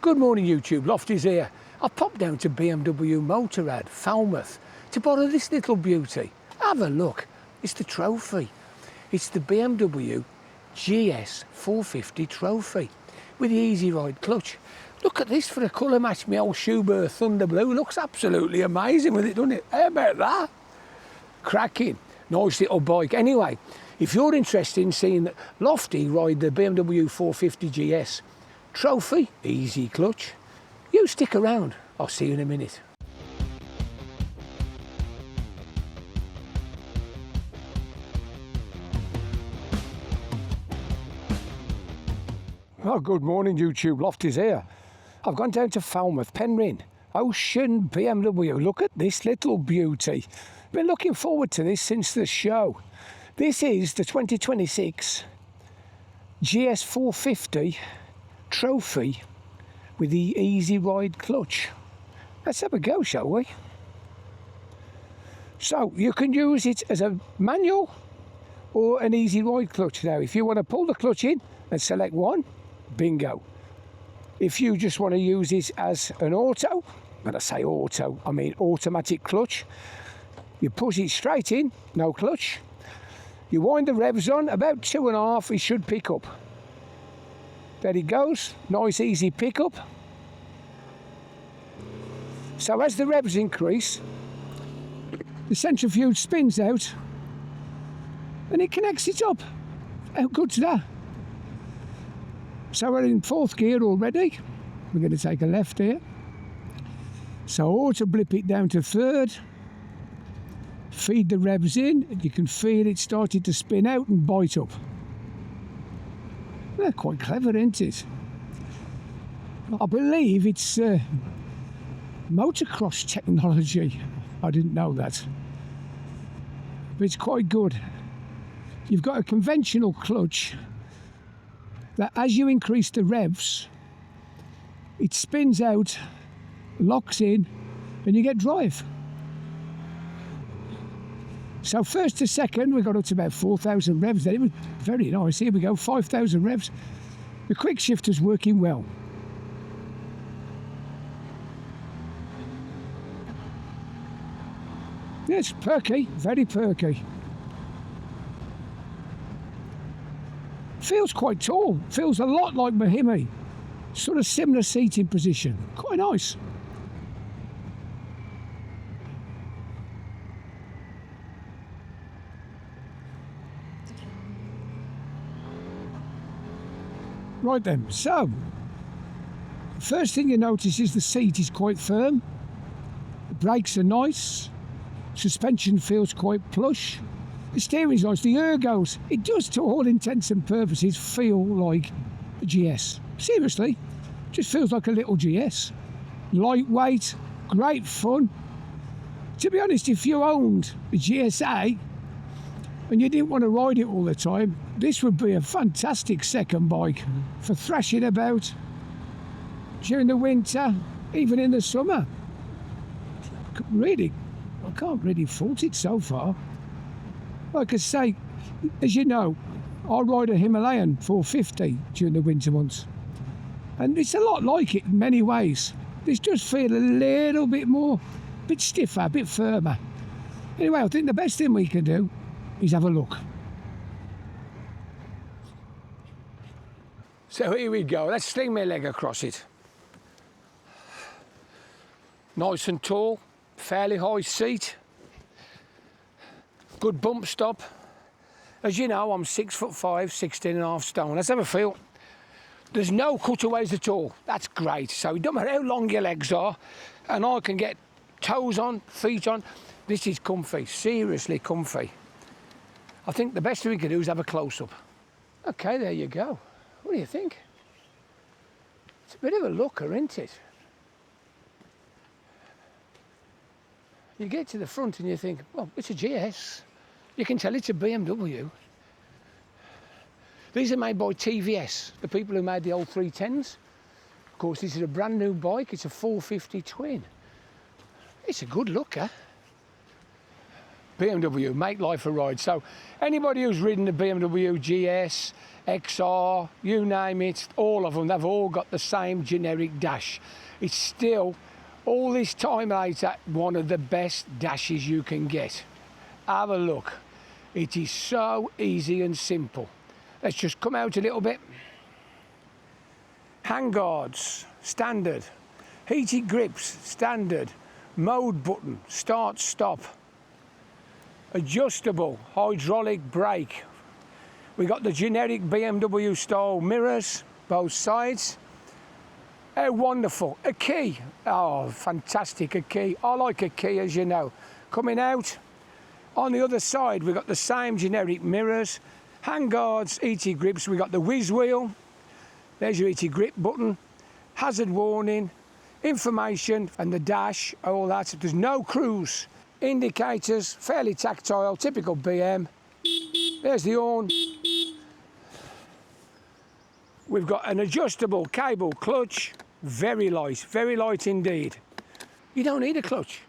Good morning YouTube, Lofty's here. I've popped down to BMW Motorrad, Falmouth, to borrow this little beauty. Have a look, it's the Trophy. It's the BMW GS 450 Trophy with the easy ride clutch. Look at this for a colour match, my old Schubert Thunder Blue. Looks absolutely amazing with it, doesn't it? How about that? Cracking, nice little bike. Anyway, if you're interested in seeing Lofty ride the BMW 450 GS Trophy, easy clutch, you stick around. I'll see you in a minute. Oh, good morning YouTube, Lofty's here. I've gone down to Falmouth, Penryn, Ocean BMW. Look at this little beauty. Been looking forward to this since the show. This is the 2026 GS 450 Trophy with the easy ride clutch. Let's have a go, shall we? So you can use it as a manual or an easy ride clutch. Now if you want to pull the clutch in and select one, bingo. If you just want to use it as an auto, when I say auto I mean automatic clutch, you push it straight in, no clutch, you wind the revs on, about 2.5 it should pick up. There it goes, nice easy pickup. So as the revs increase, the centrifuge spins out and it connects it up. How good's that? So we're in 4th gear already. We're going to take a left here. So auto blip it down to 3rd. Feed the revs in and you can feel it starting to spin out and bite up. They're quite clever, isn't it? I believe it's motocross technology. I didn't know that. But it's quite good. You've got a conventional clutch that as you increase the revs, it spins out, locks in, and you get drive. So first to second, we got up to about 4,000 revs there. It was very nice. Here we go, 5,000 revs. The quick shifter's working well. Yeah, it's perky, very perky. Feels quite tall, feels a lot like Mahimi. Sort of similar seating position, quite nice. Right then, so first thing you notice is the seat is quite firm, the brakes are nice, suspension feels quite plush, the steering's nice, the ergos, it does to all intents and purposes feel like a GS. Seriously, just feels like a little GS. Lightweight, great fun. To be honest, if you owned a GSA and you didn't want to ride it all the time, this would be a fantastic second bike for thrashing about during the winter, even in the summer. Really, I can't really fault it so far. Like I say, as you know, I ride a Himalayan 450 during the winter months, and it's a lot like it in many ways. This does feel a little bit more, a bit stiffer, a bit firmer. Anyway, I think the best thing we can do is have a look. So here we go, let's sling my leg across it. Nice and tall, fairly high seat, good bump stop. As you know, I'm 6'5", 16.5 stone. Let's have a feel. There's no cutaways at all, that's great. So it doesn't matter how long your legs are, and I can get toes on, feet on. This is comfy, seriously comfy. I think the best thing we can do is have a close-up. Okay, there you go. What do you think? It's a bit of a looker, isn't it? You get to the front and you think, well, it's a GS. You can tell it's a BMW. These are made by TVS, the people who made the old 310s. Of course, this is a brand new bike. It's a 450 twin. It's a good looker. BMW, make life a ride. So anybody who's ridden the BMW GS, XR, you name it, all of them, they've all got the same generic dash. It's still, all this time later, one of the best dashes you can get. Have a look. It is so easy and simple. Let's just come out a little bit. Handguards, standard. Heated grips, standard. Mode button, start, stop. Adjustable hydraulic brake. We got the generic BMW style mirrors, both sides. How wonderful. A key. Oh, fantastic, a key. I like a key, as you know. Coming out. On the other side, we've got the same generic mirrors, handguards, heated grips. We've got the whiz wheel. There's your heated grip button. Hazard warning, information, and the dash, all that. There's no cruise. Indicators, fairly tactile, typical BM. There's the horn. We've got an adjustable cable clutch, very light indeed. You don't need a clutch.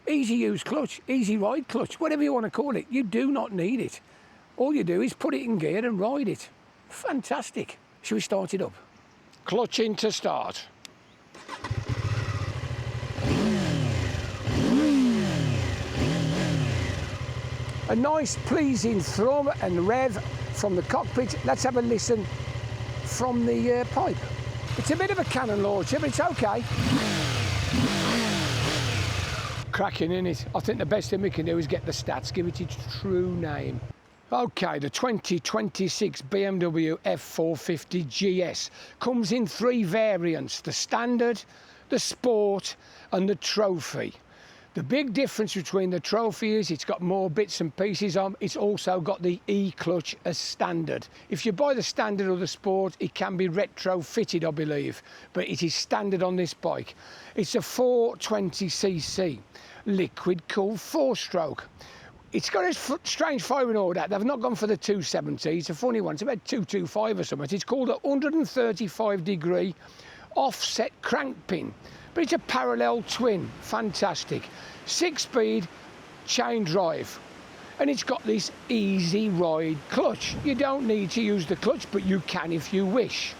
Easy use clutch, easy ride clutch, whatever you want to call it. You do not need it. All you do is put it in gear and ride it. Fantastic. Shall we start it up? Clutch in to start. A nice pleasing thrum and rev from the cockpit. Let's have a listen from the pipe. It's a bit of a cannon launcher, but it's okay. Cracking in it. I think the best thing we can do is get the stats, give it its true name. Okay, the 2026 BMW F450GS comes in 3 variants, the standard, the sport and the trophy. The big difference between the trophy is it's got more bits and pieces on. It's also got the E-clutch as standard. If you buy the standard or the sport, it can be retrofitted, I believe, but it is standard on this bike. It's a 420cc liquid cooled 4-stroke. It's got a strange firing order. They've not gone for the 270. It's a funny one. It's about 225 or something. It's called a 135-degree offset crank pin. But it's a parallel twin, fantastic. 6-speed chain drive. And it's got this easy ride clutch. You don't need to use the clutch, but you can if you wish.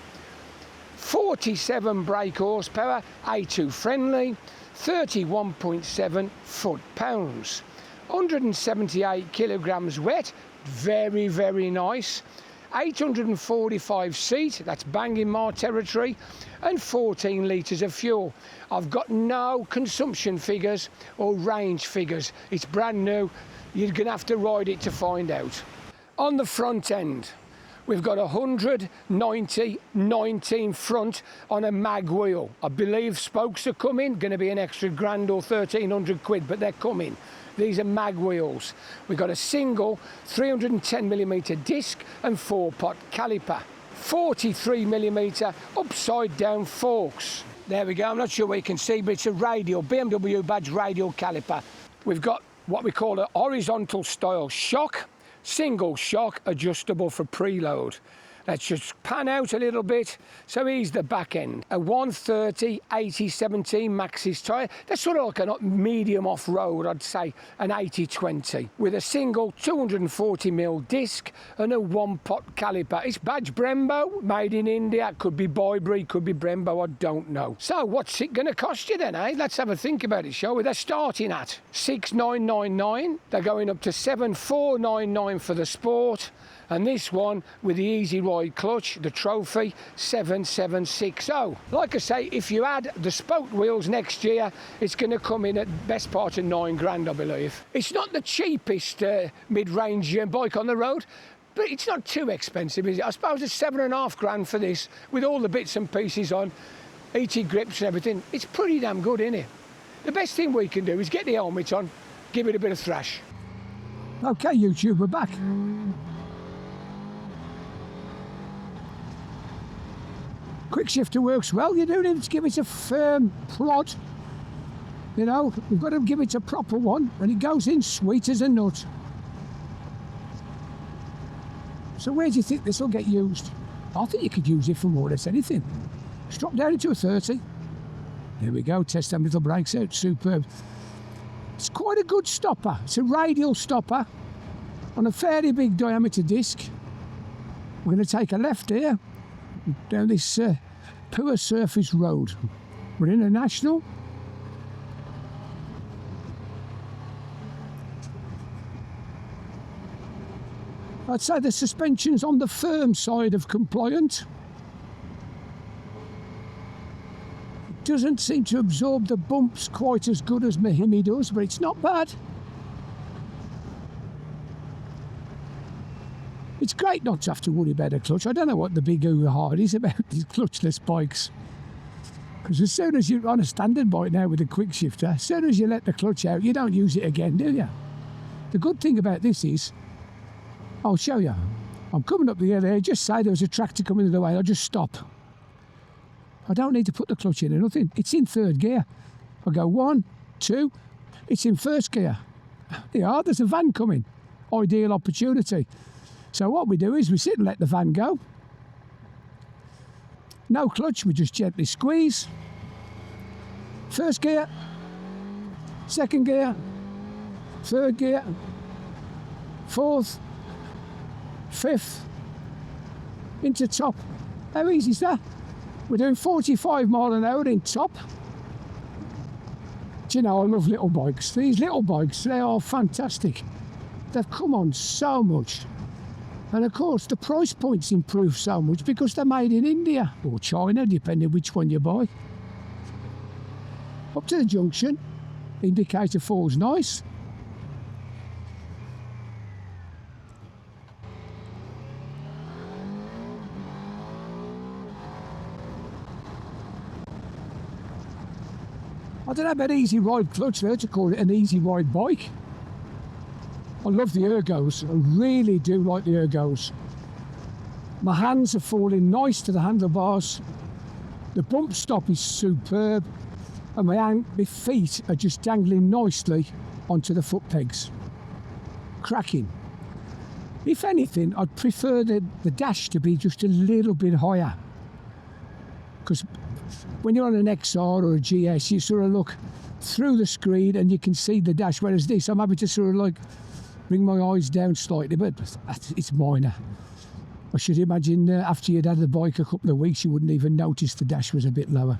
47 brake horsepower, A2 friendly, 31.7 foot-pounds. 178 kilograms wet, very, very nice. 845 seat, that's bang in my territory, and 14 litres of fuel. I've got no consumption figures or range figures. It's brand new. You're going to have to ride it to find out. On the front end, we've got 190 19 front on a mag wheel. I believe spokes are coming, going to be an extra grand or 1,300 quid, but they're coming. These are mag wheels. We've got a single 310mm disc and 4-pot caliper. 43mm upside down forks. There we go, I'm not sure what you can see, but it's a radial, BMW badge radial caliper. We've got what we call a horizontal style shock, single shock, adjustable for preload. Let's just pan out a little bit. So here's the back end. A 130 80/17 Maxxis tyre. That's sort of like a medium off-road, I'd say, an 80/20. With a single 240mm disc and a 1-pot caliper. It's badge Brembo, made in India. Could be Bybury, could be Brembo, I don't know. So what's it going to cost you then, eh? Let's have a think about it, shall we? They're starting at 6,999. They're going up to 7,499 for the sport. And this one with the easy ride clutch, the trophy, 7,760. Like I say, if you add the spoke wheels next year, it's going to come in at best part of 9 grand, I believe. It's not the cheapest mid-range bike on the road, but it's not too expensive, is it? I suppose it's 7.5 grand for this, with all the bits and pieces on, heated grips and everything. It's pretty damn good, isn't it? The best thing we can do is get the helmet on, give it a bit of thrash. Okay, YouTube, we're back. Quick shifter works well. You don't need to give it a firm prod. You know, you've got to give it a proper one, and it goes in sweet as a nut. So where do you think this will get used? I think you could use it for more or less anything. Just drop down into a 30. There we go, test them little brakes out, superb. It's quite a good stopper. It's a radial stopper on a fairly big diameter disc. We're going to take a left here down this poor surface road. We're in a national. I'd say the suspension's on the firm side of compliant. It doesn't seem to absorb the bumps quite as good as my Hemi does, but it's not bad. It's great not to have to worry about a clutch. I don't know what the big hoo-ha is about these clutchless bikes. Because as soon as you're on a standard bike now with a quick shifter, as soon as you let the clutch out, you don't use it again, do you? The good thing about this is, I'll show you. I'm coming up the hill here, just say there was a tractor coming the way, I'll just stop. I don't need to put the clutch in or nothing. It's in third gear. I go 1, 2, it's in first gear. There's a van coming. Ideal opportunity. So what we do is we sit and let the van go. No clutch, we just gently squeeze. First gear, second gear, third gear, fourth, fifth, into top. How easy is that? We're doing 45 mile an hour in top. Do you know, I love little bikes. These little bikes, they are fantastic. They've come on so much. And of course, the price points improve so much because they're made in India or China, depending which one you buy. Up to the junction, indicator falls nice. I don't know about easy ride clutch there to call it an easy ride bike. I love the ergos, I really do like the ergos. My hands are falling nice to the handlebars. The bump stop is superb, and my feet are just dangling nicely onto the foot pegs. Cracking. If anything, I'd prefer the dash to be just a little bit higher. Because when you're on an XR or a GS, you sort of look through the screen and you can see the dash, whereas this, I'm happy to sort of like bring my eyes down slightly, but it's minor. I should imagine after you'd had the bike a couple of weeks, you wouldn't even notice the dash was a bit lower.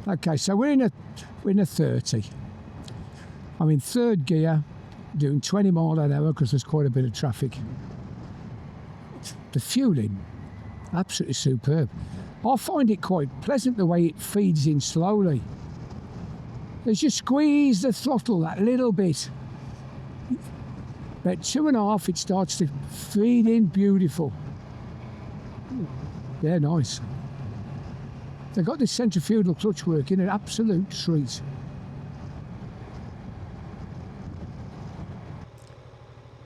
Okay, so we're in a 30. I'm in third gear, doing 20 mile an hour because there's quite a bit of traffic. The fueling, absolutely superb. I find it quite pleasant the way it feeds in slowly. As you squeeze the throttle that little bit, about 2.5, it starts to feed in beautiful. Yeah, nice. They've got this centrifugal clutch working, an absolute treat.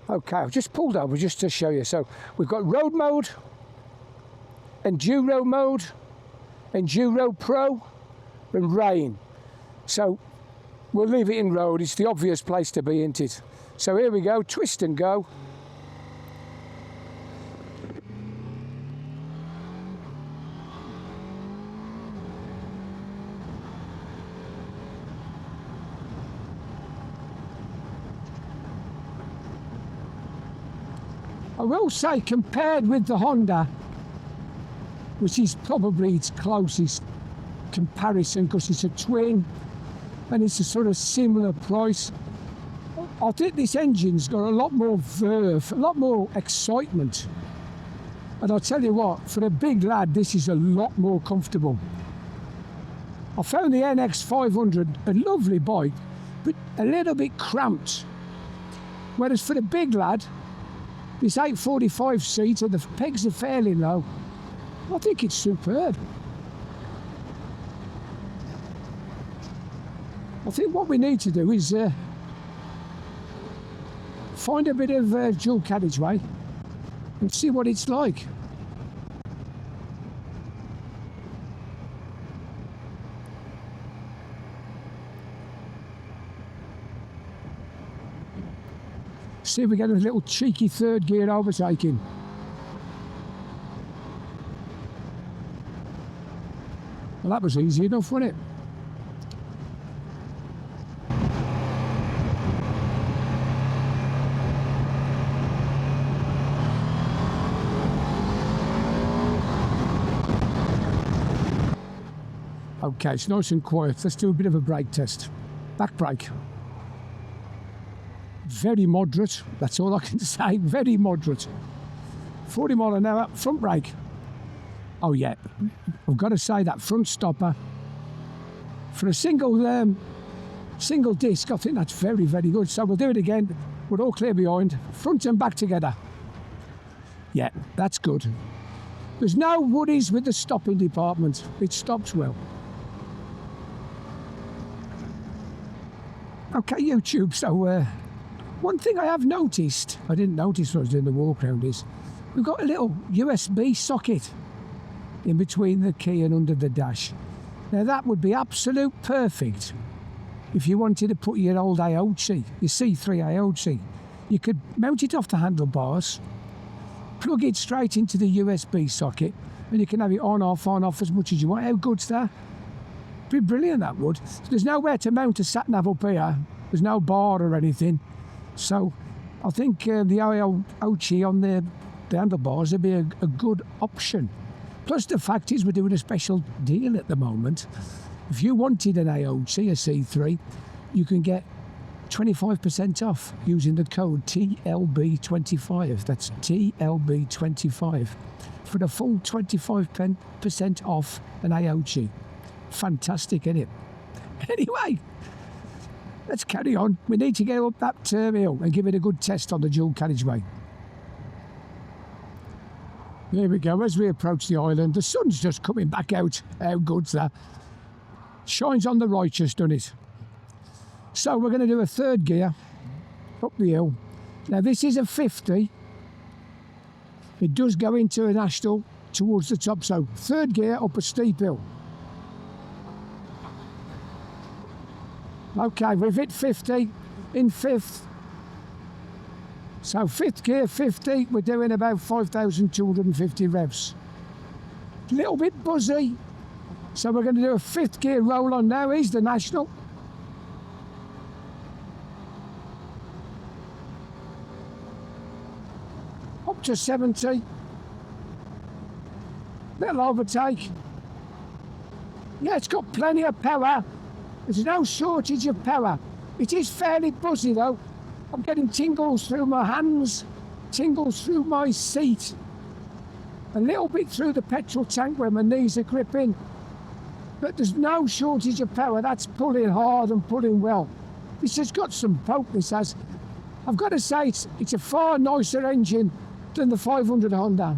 Okay, I've just pulled over just to show you. So we've got road mode, enduro mode, enduro pro, and rain. So we'll leave it in road. It's the obvious place to be, isn't it? So here we go, twist and go. I will say, compared with the Honda, which is probably its closest comparison because it's a twin and it's a sort of similar price, I think this engine's got a lot more verve, a lot more excitement. And I'll tell you what, for a big lad, this is a lot more comfortable. I found the NX500 a lovely bike, but a little bit cramped. Whereas for the big lad, this 845 seater, the pegs are fairly low. I think it's superb. I think what we need to do is find a bit of dual carriageway and see what it's like. See if we get a little cheeky third gear overtaking. Well, that was easy enough, wasn't it? Okay, it's nice and quiet. Let's do a bit of a brake test. Back brake. Very moderate, that's all I can say, very moderate. 40 mile an hour, front brake. Oh yeah, I've got to say that front stopper, for a single disc, I think that's very, very good. So we'll do it again. We're all clear behind, front and back together. Yeah, that's good. There's no worries with the stopping department. It stops well. Okay, YouTube, so one thing I have noticed, I didn't notice when I was doing the walk around, is we've got a little USB socket in between the key and under the dash. Now that would be absolute perfect if you wanted to put your old Aoocci, your C3 Aoocci. You could mount it off the handlebars, plug it straight into the USB socket, and you can have it on, off as much as you want. How good's that? Be brilliant, that would. So there's nowhere to mount a sat nav up here. There's no bar or anything. So I think the Aoocci on the handlebars would be a good option. Plus the fact is we're doing a special deal at the moment. If you wanted an Aoocci, a C3, you can get 25% off using the code TLB25. That's TLB25 for the full 25% off an Aoocci. Fantastic, isn't it? Anyway, let's carry on. We need to get up that hill and give it a good test on the dual carriageway. There we go. As we approach the island, the sun's just coming back out. How good's that? Shines on the righteous, doesn't it? So we're going to do a third gear up the hill. Now this is a 50. It does go into an ashtle towards the top. So third gear up a steep hill. Okay, we've hit 50 in fifth. So fifth gear, 50, we're doing about 5,250 revs. A little bit buzzy. So we're going to do a fifth gear roll on now. Here's the national. Up to 70. Little overtake. Yeah, it's got plenty of power. There's no shortage of power. It is fairly buzzy though. I'm getting tingles through my hands, tingles through my seat, a little bit through the petrol tank where my knees are gripping. But there's no shortage of power. That's pulling hard and pulling well. This has got some poke, this has. I've got to say, it's a far nicer engine than the 500 Honda.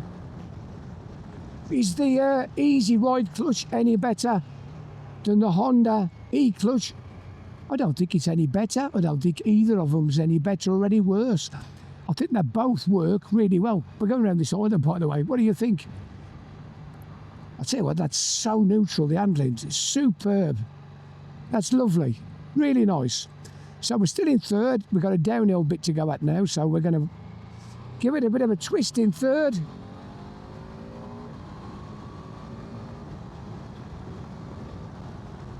Is the Easy Ride clutch any better than the Honda E-clutch? I don't think it's any better. I don't think either of them's any better or any worse. I think they both work really well. We're going around this island, by the way. What do you think? I'll tell you what, that's so neutral, the handling. It's superb. That's lovely. Really nice. So we're still in third. We've got a downhill bit to go at now, so we're going to give it a bit of a twist in third.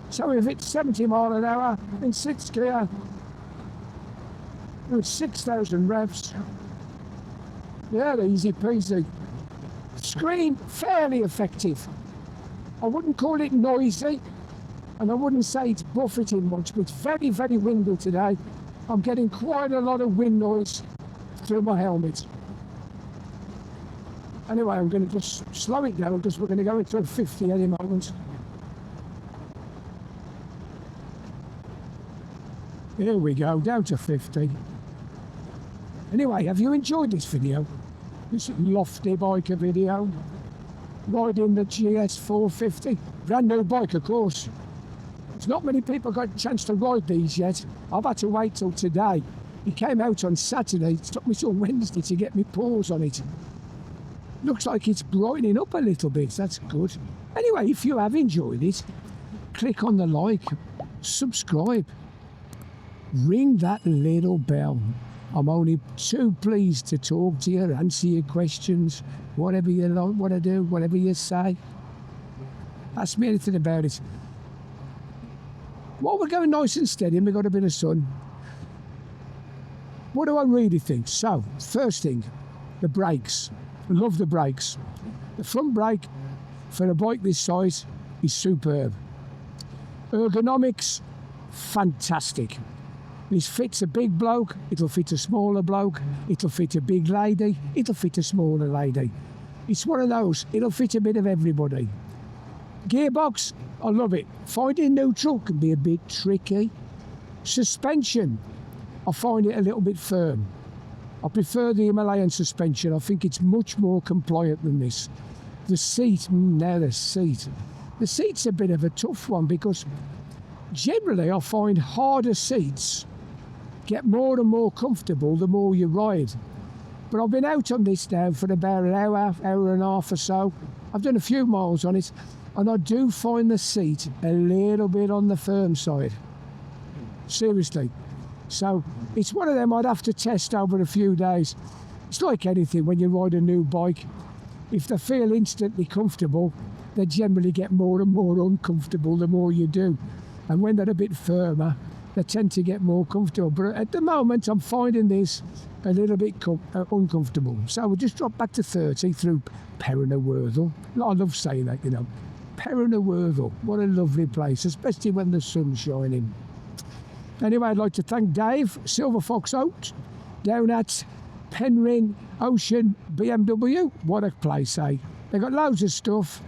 So we've hit 70 mile an hour in sixth gear with 6,000 revs. Yeah, easy peasy. Screen, fairly effective. I wouldn't call it noisy, and I wouldn't say it's buffeting much, but it's very, very windy today. I'm getting quite a lot of wind noise through my helmet. Anyway, I'm going to just slow it down because we're going to go into a 50 any moment. Here we go, down to 50. Anyway, have you enjoyed this video? This lofty biker video. Riding the GS450. Brand new bike, of course. There's not many people got a chance to ride these yet. I've had to wait till today. It came out on Saturday. It took me till Wednesday to get my paws on it. Looks like it's brightening up a little bit. That's good. Anyway, if you have enjoyed it, click on the like, subscribe. Ring that little bell. I'm only too pleased to talk to you, answer your questions, whatever you want to do, whatever you say. Ask me anything about it. While we're going nice and steady and we've got a bit of sun, what do I really think? So, first thing, the brakes. I love the brakes. The front brake for a bike this size is superb. Ergonomics, fantastic. This fits a big bloke, it'll fit a smaller bloke, it'll fit a big lady, it'll fit a smaller lady. It's one of those, it'll fit a bit of everybody. Gearbox, I love it. Finding neutral can be a bit tricky. Suspension, I find it a little bit firm. I prefer the Himalayan suspension. I think it's much more compliant than this. The seat, the seat's a bit of a tough one because generally I find harder seats get more and more comfortable the more you ride. But I've been out on this now for about an hour and a half or so. I've done a few miles on it, and I do find the seat a little bit on the firm side. Seriously. So it's one of them I'd have to test over a few days. It's like anything when you ride a new bike. If they feel instantly comfortable, they generally get more and more uncomfortable the more you do. And when they're a bit firmer, they tend to get more comfortable. But at the moment, I'm finding this a little bit uncomfortable. So we'll just drop back to 30 through Perranawyrthel. I love saying that, you know. Perranawyrthel, what a lovely place, especially when the sun's shining. Anyway, I'd like to thank Dave, Silver Fox Oat, down at Penryn Ocean BMW. What a place, eh? They've got loads of stuff.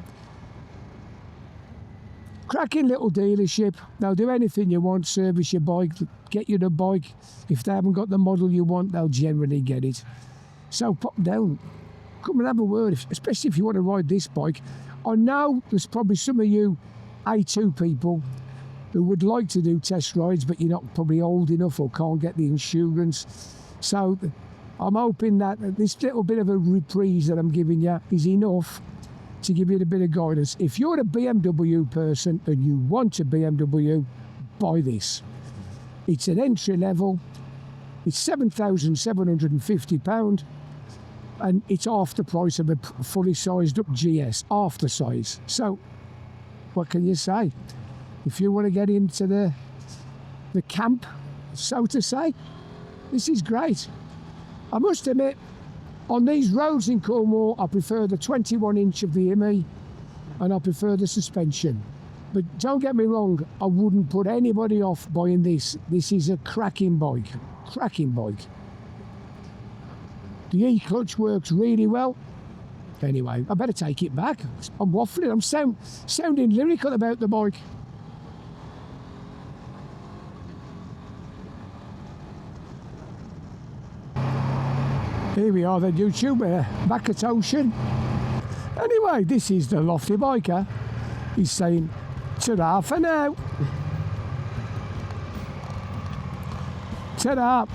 Cracking little dealership. They'll do anything you want, service your bike, get you the bike. If they haven't got the model you want, they'll generally get it. So pop down, come and have a word, especially if you want to ride this bike. I know there's probably some of you A2 people who would like to do test rides, but you're not probably old enough or can't get the insurance. So I'm hoping that this little bit of a reprise that I'm giving you is enough to give you a bit of guidance. If you're a BMW person and you want a BMW, buy this. It's an entry level, it's £7,750, and it's half the price of a fully sized up GS, half the size. So what can you say? If you want to get into the camp, so to say, this is great. I must admit, on these roads in Cornwall, I prefer the 21-inch of the Himi, and I prefer the suspension. But don't get me wrong, I wouldn't put anybody off buying this. This is a cracking bike, cracking bike. The E-clutch works really well. Anyway, I better take it back. I'm waffling, I'm sounding lyrical about the bike. Here we are then, YouTube, back at Ocean. Anyway, this is the Lofty Biker. He's saying, ta-da for now. Ta-da.